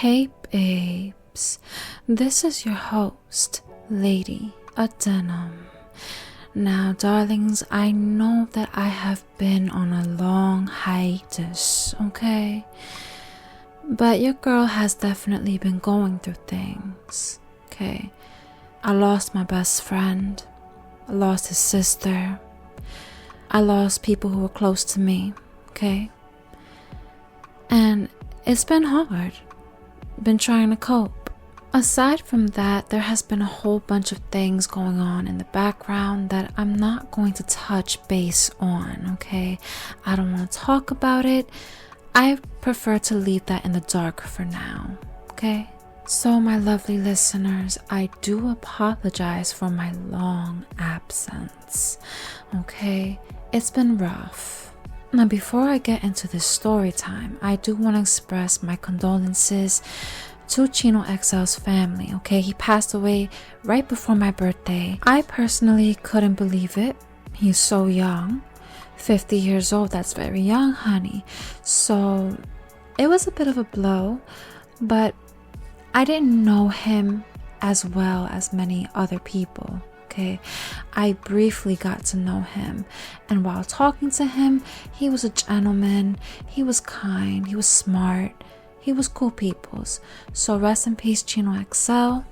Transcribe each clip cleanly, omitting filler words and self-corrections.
Hey babes, this is your host, Lady Adenum. Now darlings, I know that I have been on a long hiatus, okay? But your girl has definitely been going through things, okay? I lost my best friend, I lost his sister, I lost people who were close to me, okay? And it's been hard. Been trying to cope. Aside from that, there has been a whole bunch of things going on in the background that I'm not going to touch base on, okay? I don't want to talk about it. I prefer to leave that in the dark for now, okay? So my lovely listeners, I do apologize for my long absence, okay? It's been rough. Now, before I get into this story time, I do want to express my condolences to Chino XL's family, okay? He passed away right before my birthday. I personally couldn't believe it. He's so young. 50 years old, that's very young, honey. So, it was a bit of a blow, but I didn't know him as well as many other people. Okay, I briefly got to know him, and while talking to him, he was a gentleman, he was kind, he was smart, he was cool peoples. So rest in peace, Chino XL.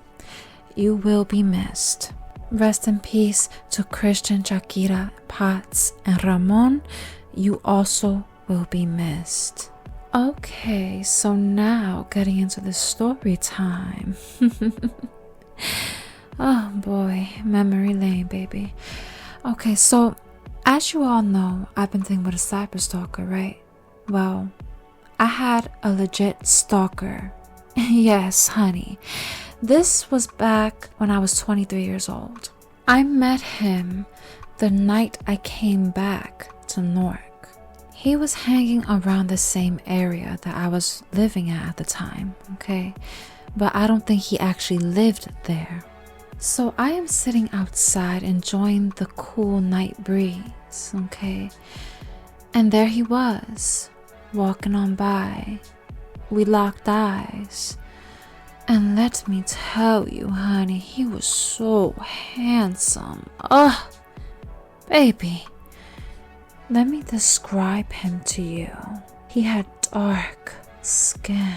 You will be missed. Rest in peace to Christian, Shakira, Potts, and Ramon. You also will be missed. Okay, so now getting into the story time. Oh boy, memory lane, baby. Okay, so as you all know, I've been thinking about a cyber stalker, right? Well, I had a legit stalker. Yes, honey. This was back when I was 23 years old. I met him the night I came back to Newark. He was hanging around the same area that I was living at the time, okay? But I don't think he actually lived there. So I am sitting outside enjoying the cool night breeze, okay? And there he was, walking on by. We locked eyes. And let me tell you, honey, he was so handsome. Ugh, baby. Let me describe him to you. He had dark skin,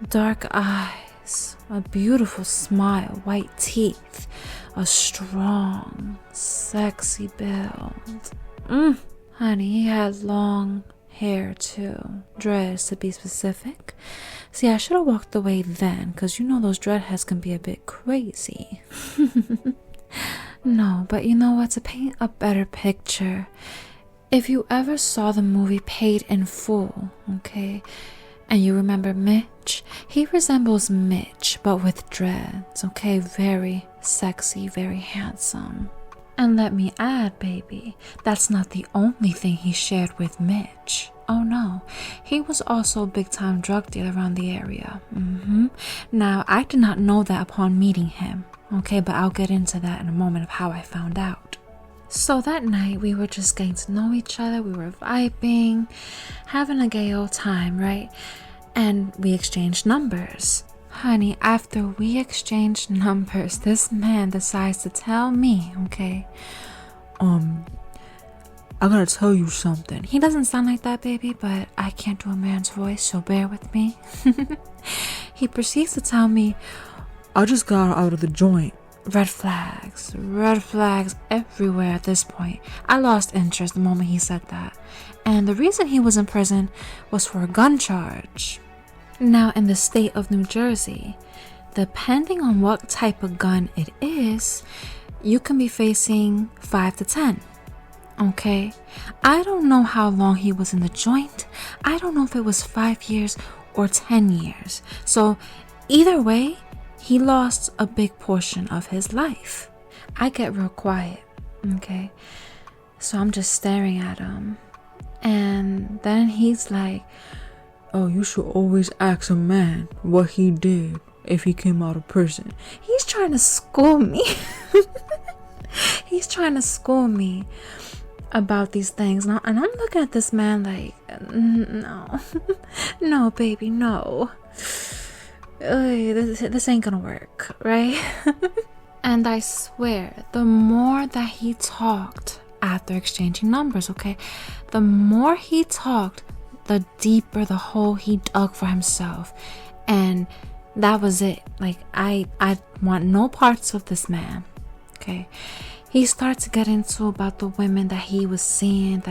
dark eyes, a beautiful smile, white teeth, a strong, sexy build. Honey, he had long hair too, dreads to be specific. See, I should have walked away then, because you know those dreadheads can be a bit crazy. No, but you know what, to paint a better picture, if you ever saw the movie Paid in Full, okay, and you remember Mitch, he resembles Mitch, but with dreads, okay? Very sexy, very handsome. And let me add, baby, that's not the only thing he shared with Mitch. Oh no, he was also a big-time drug dealer around the area. Now, I did not know that upon meeting him, okay? But I'll get into that in a moment of how I found out. So that night, we were just getting to know each other. We were vibing, having a gay old time, right? And we exchanged numbers. Honey, after we exchanged numbers, this man decides to tell me, okay, I gotta tell you something. He doesn't sound like that, baby, but I can't do a man's voice, so bear with me. He proceeds to tell me, I just got out of the joint. Red flags everywhere at this point. I lost interest the moment he said that. And the reason he was in prison was for a gun charge. Now, in the state of New Jersey, depending on what type of gun it is, you can be facing 5 to 10. Okay? I don't know how long he was in the joint. I don't know if it was 5 years or 10 years. So, either way, he lost a big portion of his life. I get real quiet, okay? So I'm just staring at him. And then he's like, oh, you should always ask a man what he did if he came out of prison. He's trying to school me. He's trying to school me about these things. And I'm looking at this man like, no. No, baby, no. this ain't gonna work, right? And I swear, the more that he talked after exchanging numbers, okay, the more he talked, the deeper the hole he dug for himself. And that was it. Like, I want no parts of this man, okay? He started to get into about the women that he was seeing,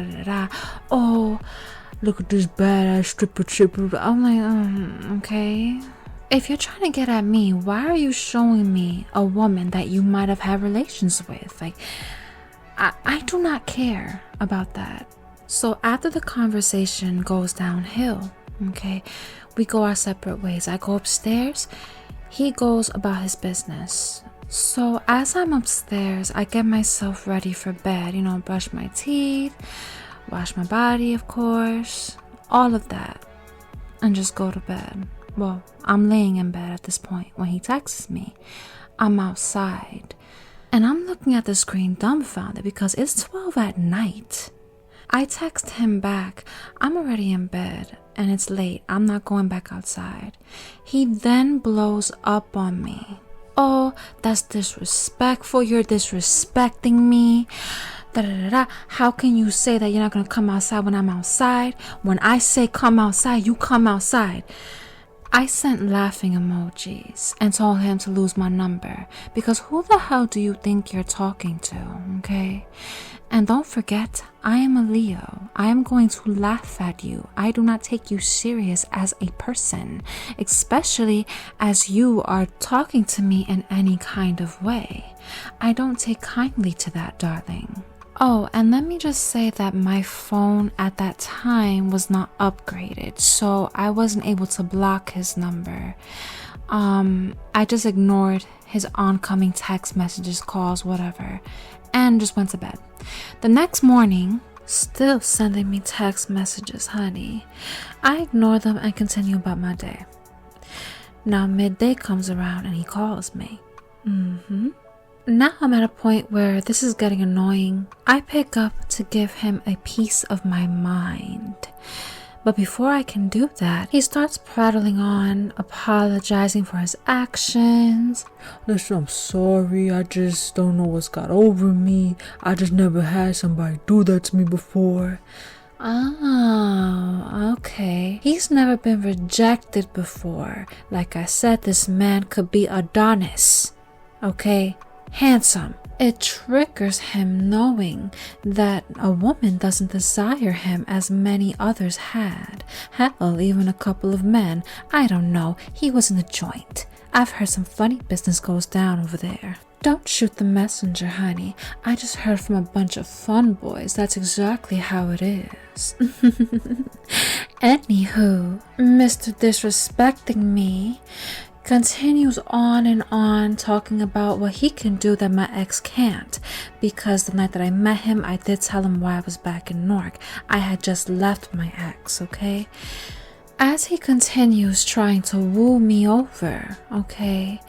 Oh, look at this badass stripper chipper. I'm like, okay. If you're trying to get at me, why are you showing me a woman that you might have had relations with? Like, I do not care about that. So after the conversation goes downhill, okay, we go our separate ways. I go upstairs, he goes about his business. So as I'm upstairs, I get myself ready for bed, brush my teeth, wash my body, of course, all of that, and just go to bed. Well, I'm laying in bed at this point when he texts me. I'm outside, and I'm looking at the screen dumbfounded because it's 12 at night. I text him back, I'm already in bed, and it's late. I'm not going back outside. He then blows up on me. Oh, that's disrespectful. You're disrespecting me. How can you say that you're not going to come outside when I'm outside? When I say come outside, you come outside. I sent laughing emojis and told him to lose my number because who the hell do you think you're talking to, okay? And don't forget, I am a Leo. I am going to laugh at you. I do not take you serious as a person, especially as you are talking to me in any kind of way. I don't take kindly to that, darling. Oh, and let me just say that my phone at that time was not upgraded, so I wasn't able to block his number. I just ignored his oncoming text messages, calls, whatever, and just went to bed. The next morning, still sending me text messages, honey. I ignore them and continue about my day. Now midday comes around and he calls me. Now I'm at a point where this is getting annoying. I pick up to give him a piece of my mind. But before I can do that, he starts prattling on, apologizing for his actions. Listen, I'm sorry. I just don't know what's got over me. I just never had somebody do that to me before. Oh, okay. He's never been rejected before. Like I said, this man could be Adonis. Okay? Handsome. It triggers him knowing that a woman doesn't desire him as many others had. Hell, even a couple of men. I don't know. He was in the joint. I've heard some funny business goes down over there. Don't shoot the messenger, honey. I just heard from a bunch of fun boys. That's exactly how it is. Anywho, Mr. Disrespecting Me continues on and on talking about what he can do that my ex can't, because the night that I met him, I did tell him why I was back in Newark. I had just left my ex, okay? As he continues trying to woo me over, okay,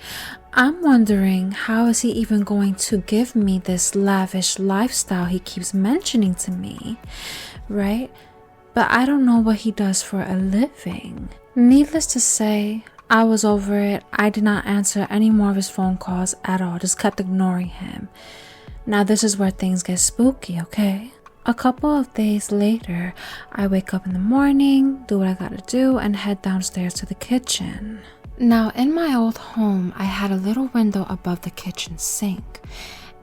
I'm wondering how is he even going to give me this lavish lifestyle he keeps mentioning to me, right? But I don't know what he does for a living. Needless to say, I was over it. I did not answer any more of his phone calls at all. Just kept ignoring him. Now this is where things get spooky, okay? A couple of days later, I wake up in the morning, do what I gotta do, and head downstairs to the kitchen. Now in my old home, I had a little window above the kitchen sink,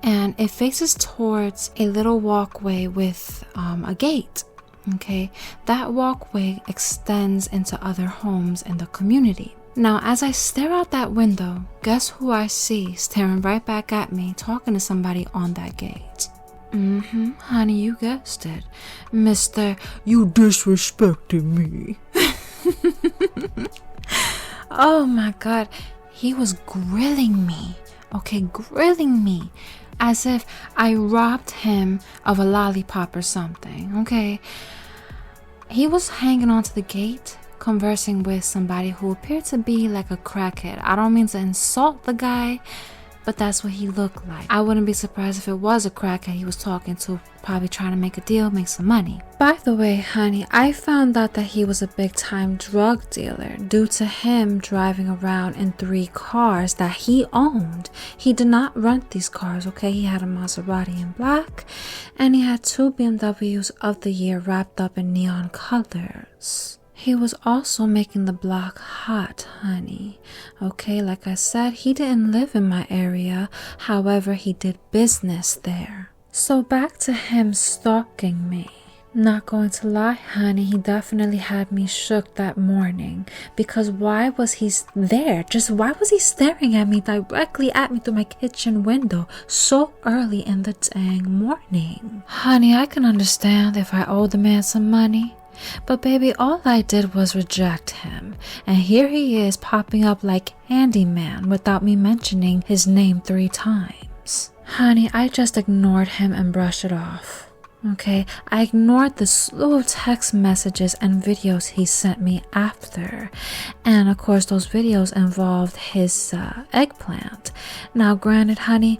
and it faces towards a little walkway with a gate. Okay, that walkway extends into other homes in the community. Now, as I stare out that window, guess who I see staring right back at me, talking to somebody on that gate? Honey, you guessed it. Mr. You disrespected me. Oh my God, he was grilling me. Okay, grilling me. As if I robbed him of a lollipop or something, okay? He was hanging onto the gate, conversing with somebody who appeared to be like a crackhead. I don't mean to insult the guy, but that's what he looked like. I wouldn't be surprised if it was a crackhead he was talking to, probably trying to make a deal, make some money. By the way, honey, I found out that he was a big-time drug dealer due to him driving around in 3 cars that he owned. He did not rent these cars, okay? He had a Maserati in black, and he had 2 BMWs of the year wrapped up in neon colors. He was also making the block hot, honey. Okay, like I said, he didn't live in my area. However, he did business there. So back to him stalking me. Not going to lie, honey, he definitely had me shook that morning. Because why was he there? Just why was he staring at me, directly at me through my kitchen window so early in the dang morning? Honey, I can understand if I owed the man some money. But baby, all I did was reject him, and here he is popping up like Handyman without me mentioning his name 3 times. Honey, I just ignored him and brushed it off. Okay, I ignored the slew of text messages and videos he sent me after. And of course, those videos involved his eggplant. Now granted, honey,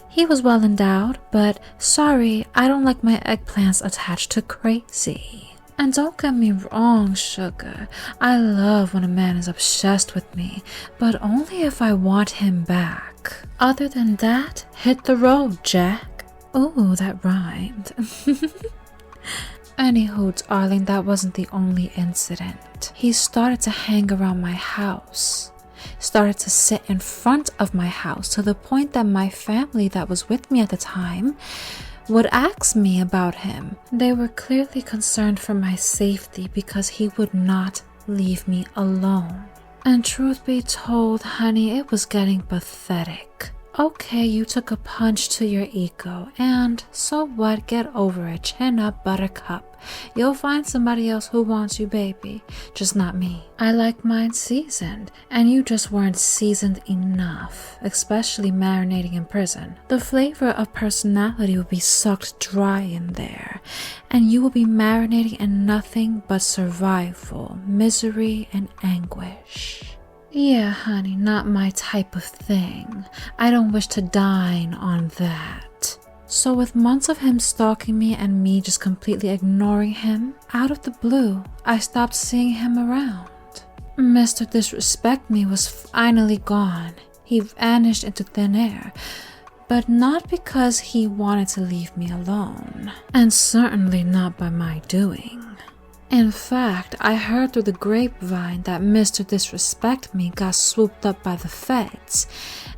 he was well endowed, but sorry, I don't like my eggplants attached to crazy. And don't get me wrong, sugar, I love when a man is obsessed with me, but only if I want him back. Other than that, hit the road, Jack. Ooh, that rhymed. Anywho, darling, that wasn't the only incident. He started to hang around my house. Started to sit in front of my house to the point that my family that was with me at the time would ask me about him. They were clearly concerned for my safety because he would not leave me alone. And truth be told, honey, it was getting pathetic. Okay, you took a punch to your ego, and so what? Get over it. Chin up, buttercup. You'll find somebody else who wants you, baby. Just not me. I like mine seasoned, and you just weren't seasoned enough, especially marinating in prison. The flavor of personality will be sucked dry in there, and you will be marinating in nothing but survival, misery, and anguish. Yeah, honey, not my type of thing. I don't wish to dine on that. So with months of him stalking me and me just completely ignoring him, out of the blue, I stopped seeing him around. Mr. Disrespect Me was finally gone. He vanished into thin air, but not because he wanted to leave me alone, and certainly not by my doing. In fact, I heard through the grapevine that Mr. Disrespect Me got swooped up by the feds,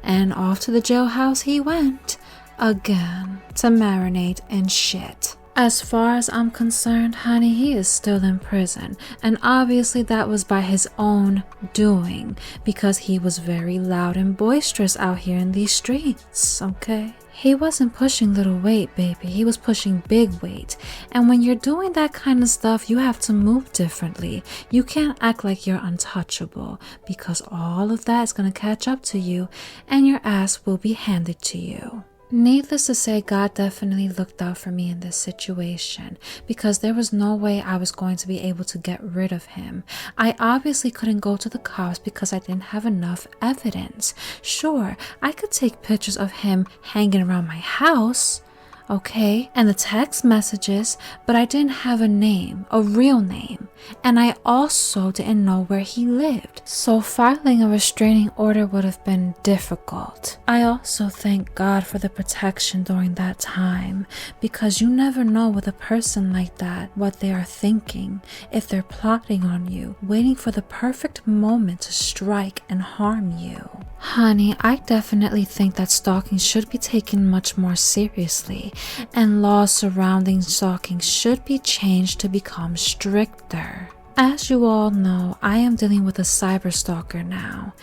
and off to the jailhouse he went, again, to marinate in shit. As far as I'm concerned, honey, he is still in prison, and obviously that was by his own doing, because he was very loud and boisterous out here in these streets, okay? He wasn't pushing little weight, baby. He was pushing big weight. And when you're doing that kind of stuff, you have to move differently. You can't act like you're untouchable, because all of that is going to catch up to you, and your ass will be handed to you. Needless to say, God definitely looked out for me in this situation because there was no way I was going to be able to get rid of him. I obviously couldn't go to the cops because I didn't have enough evidence. Sure, I could take pictures of him hanging around my house, okay, and the text messages, but I didn't have a name, a real name, and I also didn't know where he lived, so filing a restraining order would have been difficult. I also thank God for the protection during that time, because you never know with a person like that what they are thinking, if they're plotting on you, waiting for the perfect moment to strike and harm you. Honey, I definitely think that stalking should be taken much more seriously, and laws surrounding stalking should be changed to become stricter. As you all know, I am dealing with a cyber stalker now,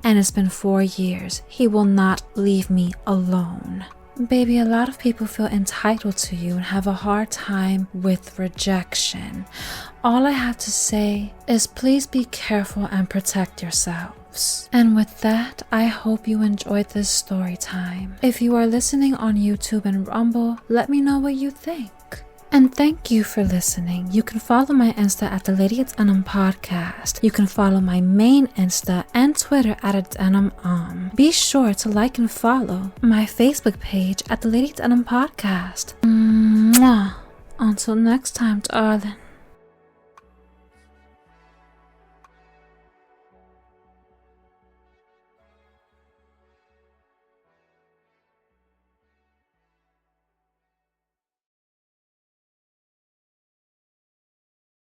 and it's been 4 years. He will not leave me alone. Baby, a lot of people feel entitled to you and have a hard time with rejection. All I have to say is please be careful and protect yourselves. And with that, I hope you enjoyed this story time. If you are listening on YouTube and Rumble, let me know what you think. And thank you for listening. You can follow my Insta at the Lady It's Denim Podcast. You can follow my main Insta and Twitter at It's Denim. Be sure to like and follow my Facebook page at the Lady It's Denim Podcast. Mwah. Until next time, darling.